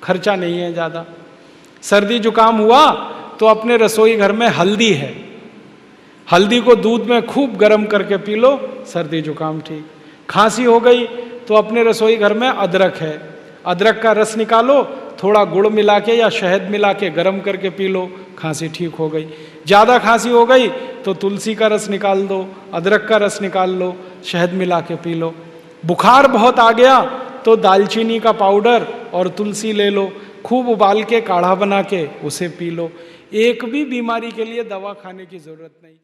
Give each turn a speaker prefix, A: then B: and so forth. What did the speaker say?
A: खर्चा नहीं है ज़्यादा। सर्दी जुकाम हुआ तो अपने रसोई घर में हल्दी है, हल्दी को दूध में खूब गर्म करके पी लो, सर्दी जुकाम ठीक। खांसी हो गई तो अपने रसोई घर में अदरक है, अदरक का रस निकालो, थोड़ा गुड़ मिला के या शहद मिला के गर्म करके पी लो, खांसी ठीक हो गई। ज़्यादा खांसी हो गई तो तुलसी का रस निकाल दो, अदरक का रस निकाल लो, शहद मिला के पी लो। बुखार बहुत आ गया तो दालचीनी का पाउडर और तुलसी ले लो, खूब उबाल के काढ़ा बना के उसे पी लो। एक भी बीमारी के लिए दवा खाने की जरूरत नहीं।